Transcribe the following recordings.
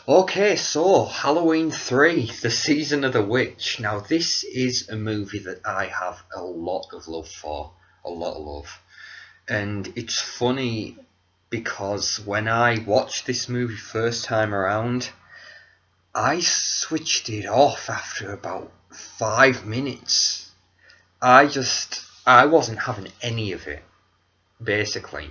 Okay, so Halloween 3, The Season of the Witch. Now, this is a movie that I have a lot of love for. A lot of love. And it's funny because when I watched this movie first time around, I switched it off after about 5 minutes. I wasn't having any of it, basically,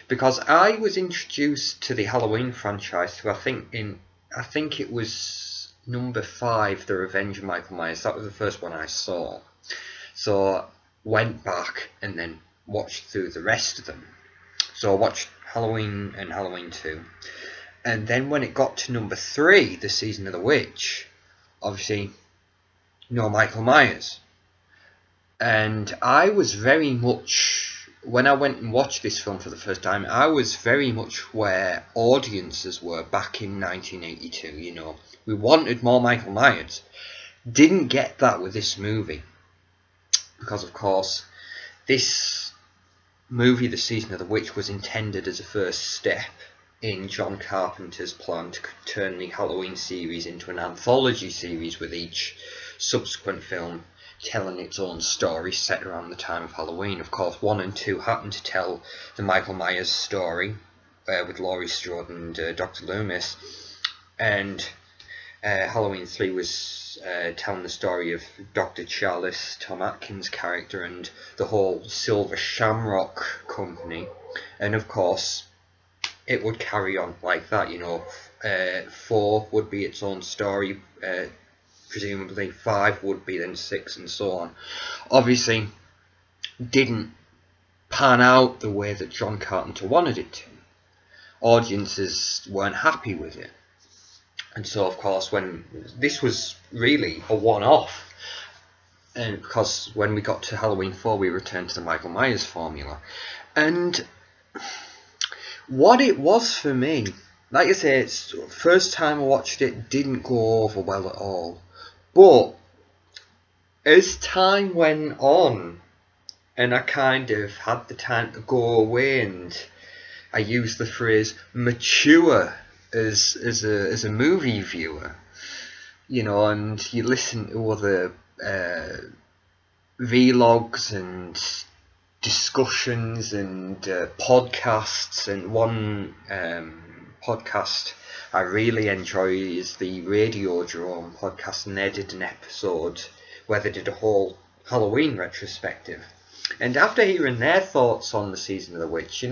because I was introduced to the Halloween franchise through I think it was number 5, The Revenge of Michael Myers. That was the first one I saw. So went back and then watched through the rest of them. So I watched Halloween and Halloween 2. And then when it got to number 3, The Season of the Witch, obviously no Michael Myers. And I was very much, when I went and watched this film for the first time, I was very much where audiences were back in 1982, We wanted more Michael Myers. Didn't get that with this movie. Because, of course, this movie, The Season of the Witch, was intended as a first step in John Carpenter's plan to turn the Halloween series into an anthology series, with each subsequent film telling its own story set around the time of Halloween. Of course, 1 and 2 happened to tell the Michael Myers story with Laurie Strode and Dr. Loomis, and Halloween 3 was telling the story of Dr. Charles, Tom Atkins' character, and the whole Silver Shamrock Company. And of course, it would carry on like that, 4 would be its own story, presumably 5 would be then 6, and so on. Obviously, didn't pan out the way that John Carpenter wanted it to. Audiences weren't happy with it. And so, of course, when this was really a one-off, and because when we got to Halloween 4, we returned to the Michael Myers formula. And what it was for me, like I say, it's first time I watched it, didn't go over well at all. But as time went on, and I kind of had the time to go away, and I used the phrase mature as a movie viewer, and you listen to other vlogs and discussions and podcasts, and one podcast I really enjoy is the Radio Drone podcast, and they did an episode where they did a whole Halloween retrospective. And after hearing their thoughts on The Season of the Witch,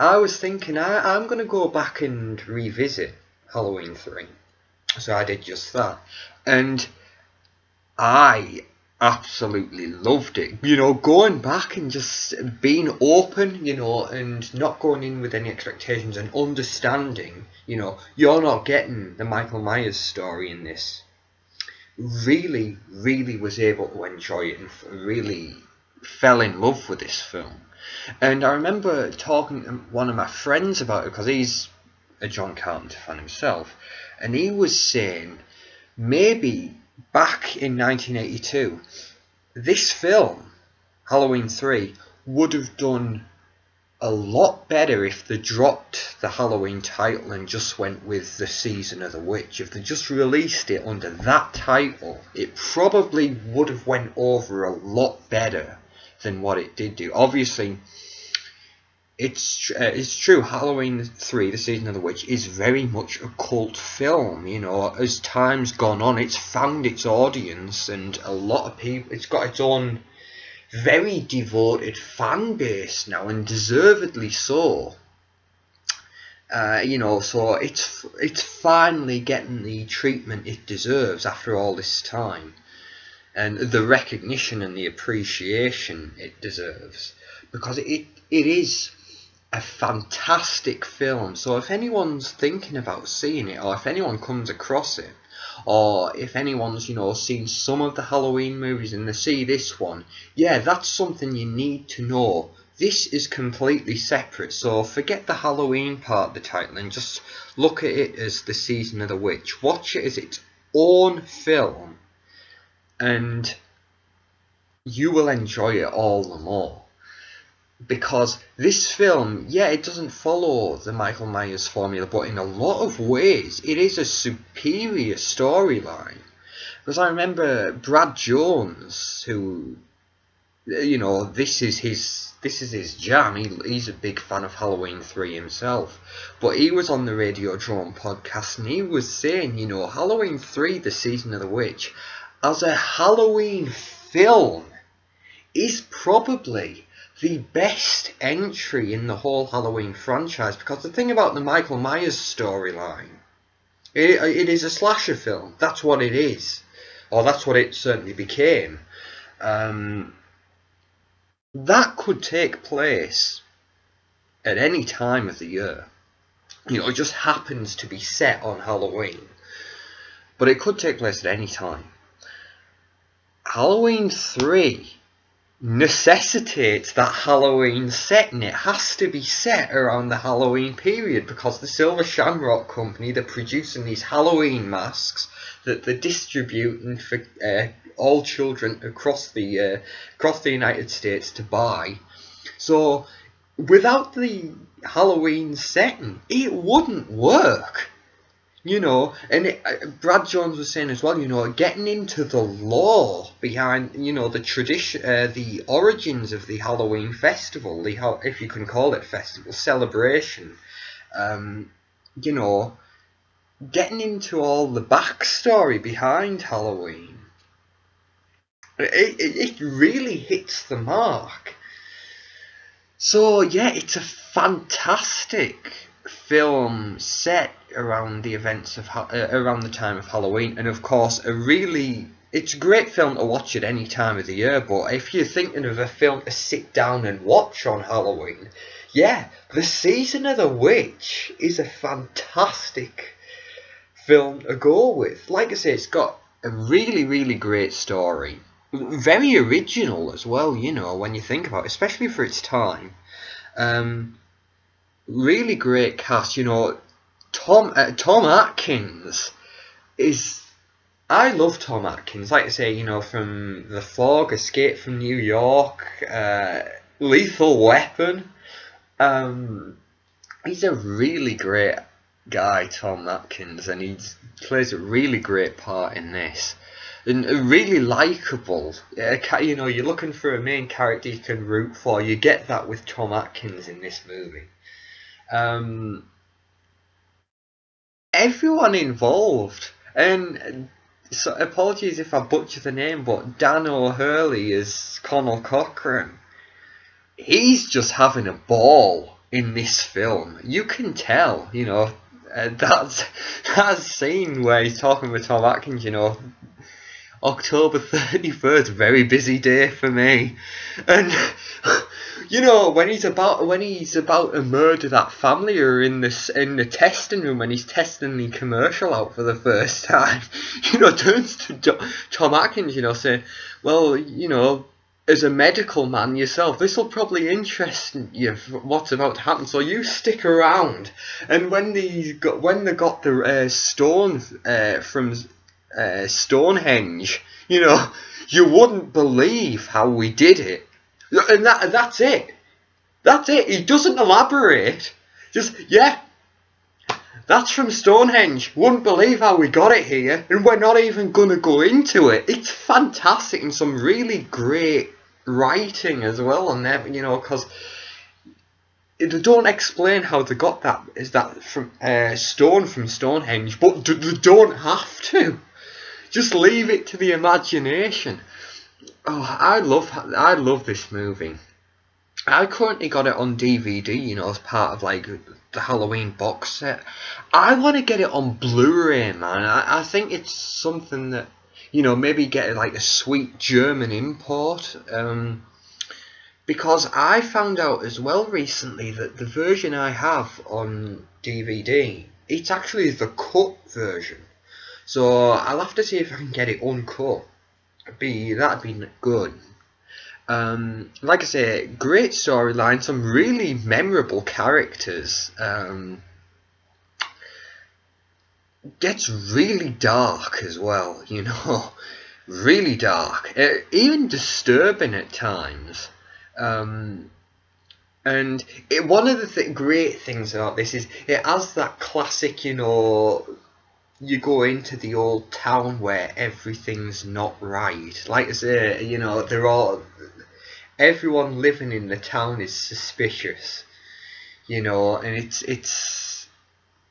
I was thinking I'm going to go back and revisit Halloween 3. So I did just that. And I absolutely loved it. Going back and just being open, and not going in with any expectations, and understanding, you're not getting the Michael Myers story in this. Really, really was able to enjoy it and really fell in love with this film. And I remember talking to one of my friends about it, because he's a John Carpenter fan himself, and he was saying maybe back in 1982, this film, Halloween 3, would have done a lot better if they dropped the Halloween title and just went with The Season of the Witch. If they just released it under that title, it probably would have went over a lot better than what it did do. Obviously, it's true, Halloween 3, The Season of the Witch, is very much a cult film. As time's gone on, it's found its audience, and a lot of people, it's got its own very devoted fan base now, and deservedly so. So it's finally getting the treatment it deserves after all this time, and the recognition and the appreciation it deserves, because it is a fantastic film. So if anyone's thinking about seeing it, or if anyone comes across it, or if anyone's seen some of the Halloween movies and they see this one, that's something you need to know. This is completely separate, so forget the Halloween part of the title and just look at it as The Season of the Witch. Watch it as its own film, and you will enjoy it all the more. because this film, yeah, it doesn't follow the Michael Myers formula, but in a lot of ways, it is a superior storyline. Because I remember Brad Jones, who, this is his jam. He's a big fan of Halloween 3 himself. But he was on the Radiodrome podcast and he was saying, Halloween 3, The Season of the Witch, as a Halloween film, is probably the best entry in the whole Halloween franchise. Because the thing about the Michael Myers storyline, it is a slasher film. That's what it is. Or that's what it certainly became. That could take place at any time of the year. It just happens to be set on Halloween. But it could take place at any time. Halloween 3 necessitates that Halloween setting. It has to be set around the Halloween period because the Silver Shamrock Company, they're producing these Halloween masks that they're distributing for all children across the United States to buy. So without the Halloween setting, it wouldn't work. And Brad Jones was saying as well, getting into the lore behind, the tradition, the origins of the Halloween festival, if you can call it festival, celebration, getting into all the backstory behind Halloween, it really hits the mark. So yeah, it's a fantastic film set around the events of around the time of Halloween, and of course it's a great film to watch at any time of the year. But if you're thinking of a film to sit down and watch on Halloween, yeah, The Season of the Witch is a fantastic film to go with. Like I say, it's got a really, really great story. Very original as well, when you think about it, especially for its time. Really great cast, Tom Atkins is... I love Tom Atkins, like I say, from The Fog, Escape from New York, Lethal Weapon. He's a really great guy, Tom Atkins, and he plays a really great part in this. And really likeable. You're looking for a main character you can root for. You get that with Tom Atkins in this movie. Everyone involved, and so apologies if I butcher the name, but Dan O'Hurley is Connell Cochran. He's just having a ball in this film. You can tell, that scene where he's talking with Tom Atkins, October 31st, very busy day for me. And when he's about to murder that family who are in the testing room, when he's testing the commercial out for the first time, turns to Tom Atkins, saying, well, as a medical man yourself, this will probably interest you what's about to happen, so you stick around. And when they got the stone from Stonehenge, you wouldn't believe how we did it. And that's it. That's it. He doesn't elaborate. Just, yeah, that's from Stonehenge. Wouldn't believe how we got it here, and we're not even going to go into it. It's fantastic, and some really great writing as well on there, because they don't explain how they got that. Is that from stone from Stonehenge? But they don't have to. Just leave it to the imagination. Oh, I love this movie. I currently got it on DVD, as part of like the Halloween box set. I want to get it on Blu-ray, man. I think it's something that, maybe get like a sweet German import. Because I found out as well recently that the version I have on DVD, it's actually the cut version. So I'll have to see if I can get it uncut. That'd be good. Like I say, great storyline, some really memorable characters. Gets really dark as well, really dark, even disturbing at times. And one of the great things about this is it has that classic, you go into the old town where everything's not right. Like I say, everyone living in the town is suspicious, and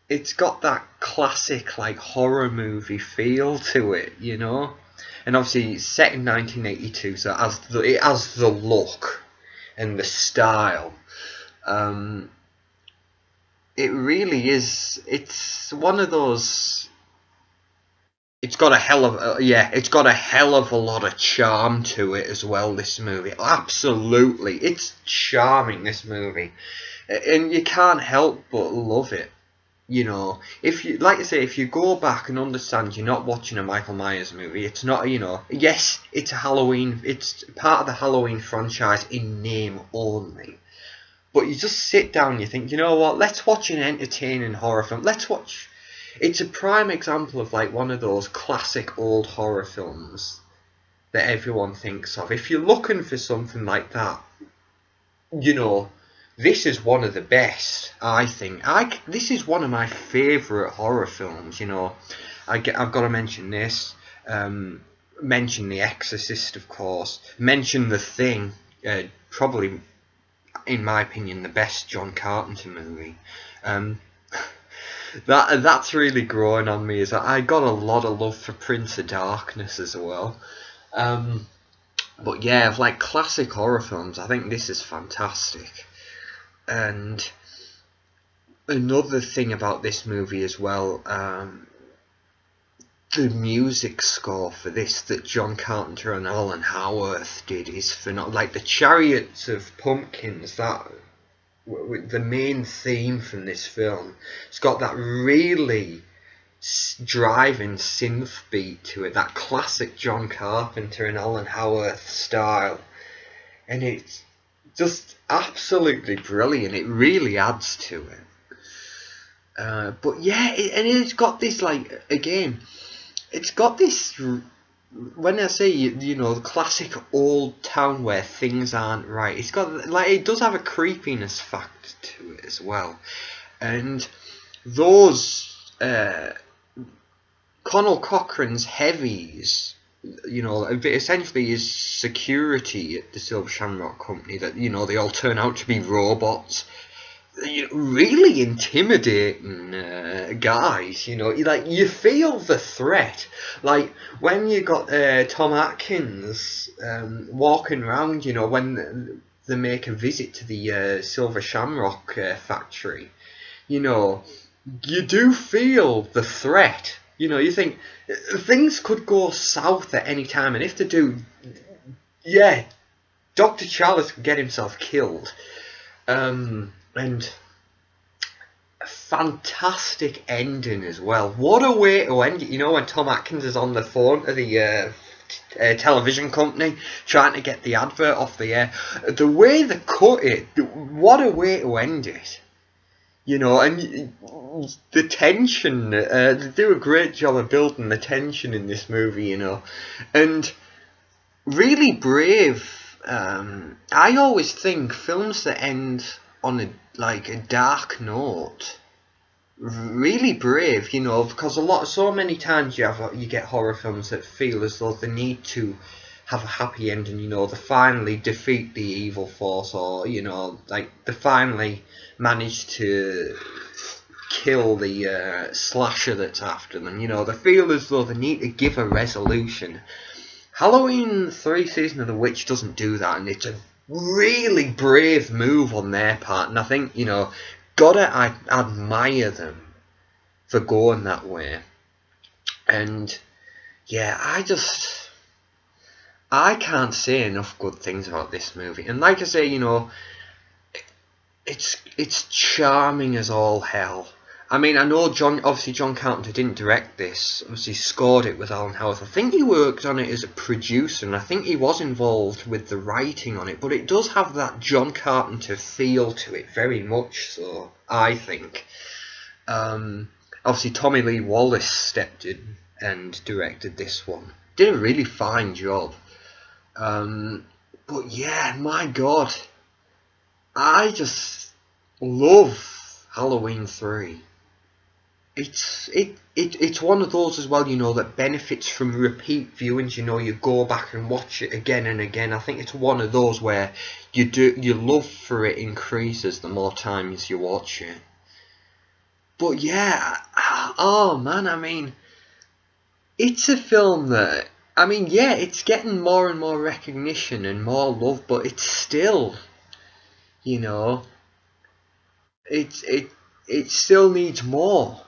it's got that classic like horror movie feel to it. And obviously it's set in 1982, so it has the look and the style. Um, it really is. It's one of those. It's got a hell of it's got a hell of a lot of charm to it as well. This movie, absolutely, it's charming. This movie, and you can't help but love it. If you like I say, if you go back and understand you're not watching a Michael Myers movie, it's not. Yes, it's a Halloween. It's part of the Halloween franchise in name only. But you just sit down and you think, you know what? Let's watch an entertaining horror film. Let's watch. It's a prime example of like one of those classic old horror films that everyone thinks of. If you're looking for something like that, this is one of the best. I think. This is one of my favourite horror films. I've got to mention this. Mention The Exorcist, of course. Mention The Thing. Probably, in my opinion, the best John Carpenter movie. That's really growing on me. Is that I got a lot of love for Prince of Darkness as well. But yeah, like classic horror films, I think this is fantastic. And another thing about this movie as well, the music score for this that John Carpenter and Alan Howarth did is phenomenal. Like the Chariots of Pumpkins, that the main theme from this film, it's got that really driving synth beat to it, that classic John Carpenter and Alan Howarth style, and it's just absolutely brilliant. It really adds to it. But yeah, and it's got this like again, it's got this. When I say the classic old town where things aren't right, it's got like it does have a creepiness factor to it as well, and those Conal Cochrane's heavies, essentially is security at the Silver Shamrock Company that they all turn out to be robots. Really intimidating guys. You feel the threat. Like when you got Tom Atkins walking around, when they make a visit to the Silver Shamrock factory, you do feel the threat. You think things could go south at any time, and if they do, yeah, Dr. Chalice could get himself killed. And a fantastic ending as well. What a way to end it. When Tom Atkins is on the phone to the television company trying to get the advert off the air. The way they cut it, what a way to end it. And the tension, they do a great job of building the tension in this movie, and really brave. I always think films that end on a dark note, really brave, because so many times you get horror films that feel as though they need to have a happy ending, they finally defeat the evil force, or they finally manage to kill the slasher that's after them. They feel as though they need to give a resolution. Halloween 3 Season of the Witch doesn't do that, and it's a really brave move on their part, and I think, gotta admire them for going that way. And yeah, I can't say enough good things about this movie. And like I say, it's charming as all hell. I mean, I know John Carpenter didn't direct this. Obviously, scored it with Alan Howarth. I think he worked on it as a producer, and I think he was involved with the writing on it. But it does have that John Carpenter feel to it, very much so, I think. Obviously, Tommy Lee Wallace stepped in and directed this one. Did a really fine job. But yeah, my God. I just love Halloween 3. It's one of those as well, that benefits from repeat viewings. You go back and watch it again and again. I think it's one of those where your love for it increases the more times you watch it. But yeah, oh man, it's a film that, yeah, it's getting more and more recognition and more love, but it's still, you know, it still needs more.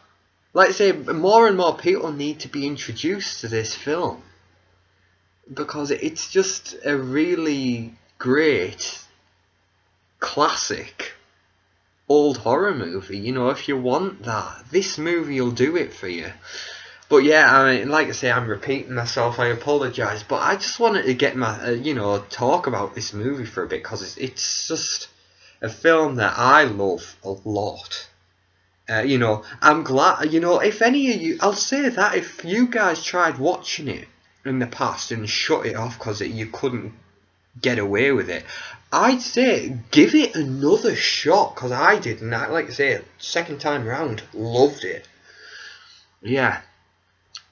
Like I say, more and more people need to be introduced to this film because it's just a really great classic old horror movie. If you want that, this movie will do it for you. But yeah, like I say, I'm repeating myself. I apologise, but I just wanted to get my, talk about this movie for a bit because it's just a film that I love a lot. I'm glad, if any of you, I'll say that if you guys tried watching it in the past and shut it off because you couldn't get away with it, I'd say give it another shot because I did, and like I say, second time round, loved it. Yeah,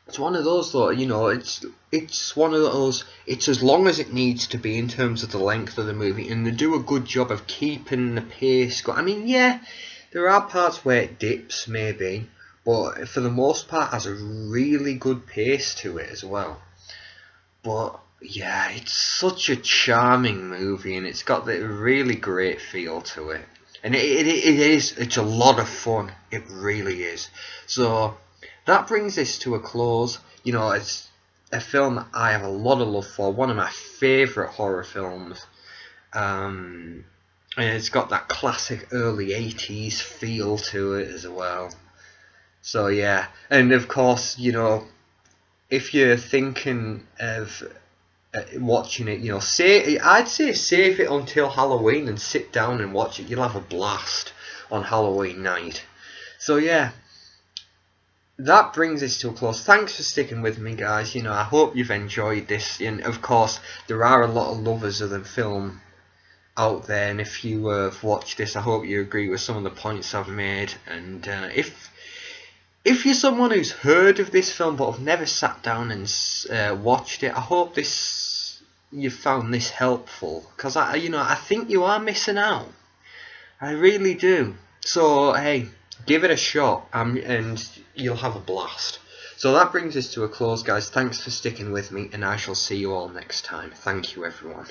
it's one of those though, it's one of those, it's as long as it needs to be in terms of the length of the movie, and they do a good job of keeping the pace going. Yeah, there are parts where it dips, maybe, but for the most part, it has a really good pace to it as well. But yeah, it's such a charming movie, and it's got the really great feel to it, and it's a lot of fun. It really is. So that brings this to a close. It's a film I have a lot of love for. One of my favourite horror films. And it's got that classic early 80s feel to it as well. So yeah, and of course, if you're thinking of watching it, I'd say save it until Halloween and sit down and watch it. You'll have a blast on Halloween night. So yeah, that brings us to a close. Thanks for sticking with me, guys. I hope you've enjoyed this. And of course, there are a lot of lovers of the film out there, and if you have watched this, I hope you agree with some of the points I've made. And if you're someone who's heard of this film but have never sat down and watched it, I hope you found this helpful, because I think you are missing out. I really do. So hey, give it a shot, and you'll have a blast. So that brings us to a close, guys. Thanks for sticking with me, and I shall see you all next time. Thank you, everyone.